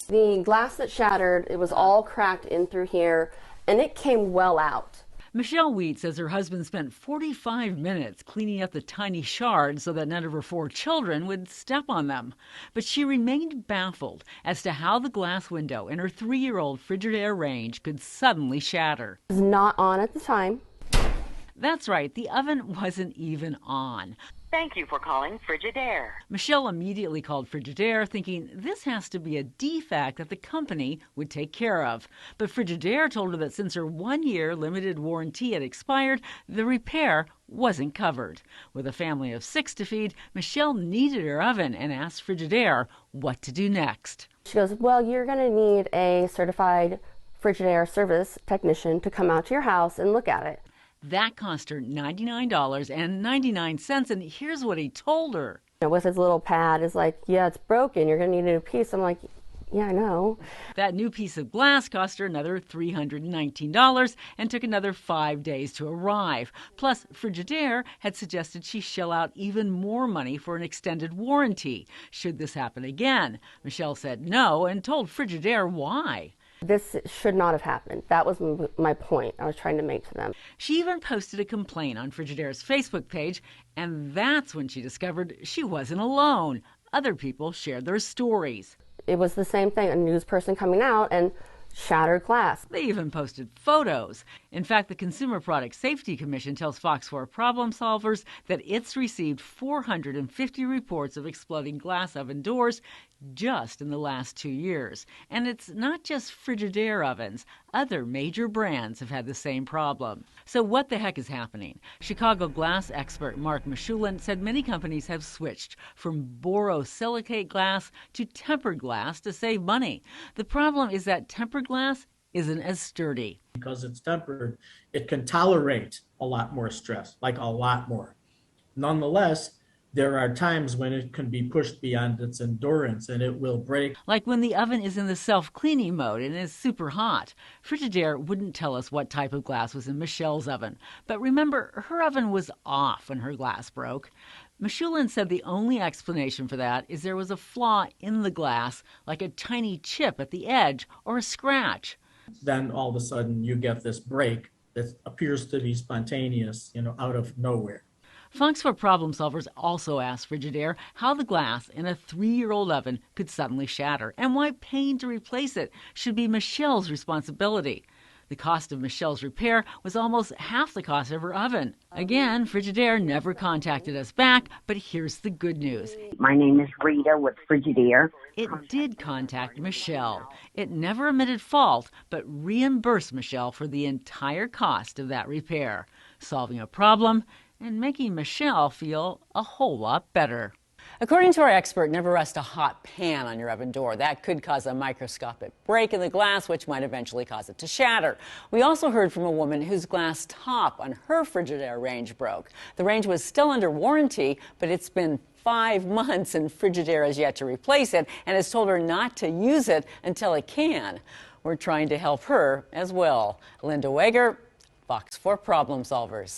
The glass that shattered, it was all cracked in through here, and it came well out. Michelle Wheat says her husband spent 45 minutes cleaning up the tiny shards so that none of her 4 children would step on them. But she remained baffled as to how the glass window in her 3-year-old Frigidaire range could suddenly shatter. It was not on at the time. That's right, the oven wasn't even on. Thank you for calling Frigidaire. Michelle immediately called Frigidaire, thinking this has to be a defect that the company would take care of. But Frigidaire told her that since her 1-year limited warranty had expired, the repair wasn't covered. With a family of 6 to feed, Michelle needed her oven and asked Frigidaire what to do next. She goes, well, you're going to need a certified Frigidaire service technician to come out to your house and look at it. That cost her $99.99, and here's what he told her. With his little pad, is like, yeah, it's broken. You're going to need a new piece. I'm like, yeah, I know. That new piece of glass cost her another $319 and took another 5 days to arrive. Plus, Frigidaire had suggested she shell out even more money for an extended warranty should this happen again. Michelle said no and told Frigidaire why. This should not have happened. That was my point I was trying to make to them. She even posted a complaint on Frigidaire's Facebook page, and that's when she discovered she wasn't alone. Other people shared their stories. It was the same thing, a news person coming out and shattered glass. They even posted photos. In fact, the Consumer Product Safety Commission tells Fox 4 Problem Solvers that it's received 450 reports of exploding glass oven doors just in the last 2 years. And it's not just Frigidaire ovens. Other major brands have had the same problem. So what the heck is happening? Chicago glass expert Mark Mechoulen said many companies have switched from borosilicate glass to tempered glass to save money. The problem is that tempered glass isn't as sturdy. Because it's tempered, it can tolerate a lot more stress, like a lot more. Nonetheless, there are times when it can be pushed beyond its endurance and it will break. Like when the oven is in the self-cleaning mode and is super hot. Frigidaire wouldn't tell us what type of glass was in Michelle's oven. But remember, her oven was off when her glass broke. Mechoulen said the only explanation for that is there was a flaw in the glass, like a tiny chip at the edge or a scratch. Then all of a sudden you get this break that appears to be spontaneous, out of nowhere. Fox 4 Problem Solvers also asked Frigidaire how the glass in a 3-year-old oven could suddenly shatter and why paying to replace it should be Michelle's responsibility. The cost of Michelle's repair was almost half the cost of her oven. Again, Frigidaire never contacted us back, but here's the good news. My name is Rita with Frigidaire. It did contact Michelle. It never admitted fault, but reimbursed Michelle for the entire cost of that repair, solving a problem and making Michelle feel a whole lot better. According to our expert, never rest a hot pan on your oven door. That could cause a microscopic break in the glass, which might eventually cause it to shatter. We also heard from a woman whose glass top on her Frigidaire range broke. The range was still under warranty, but it's been 5 months and Frigidaire has yet to replace it and has told her not to use it until it can. We're trying to help her as well. Linda Wager, Fox 4 Problem Solvers.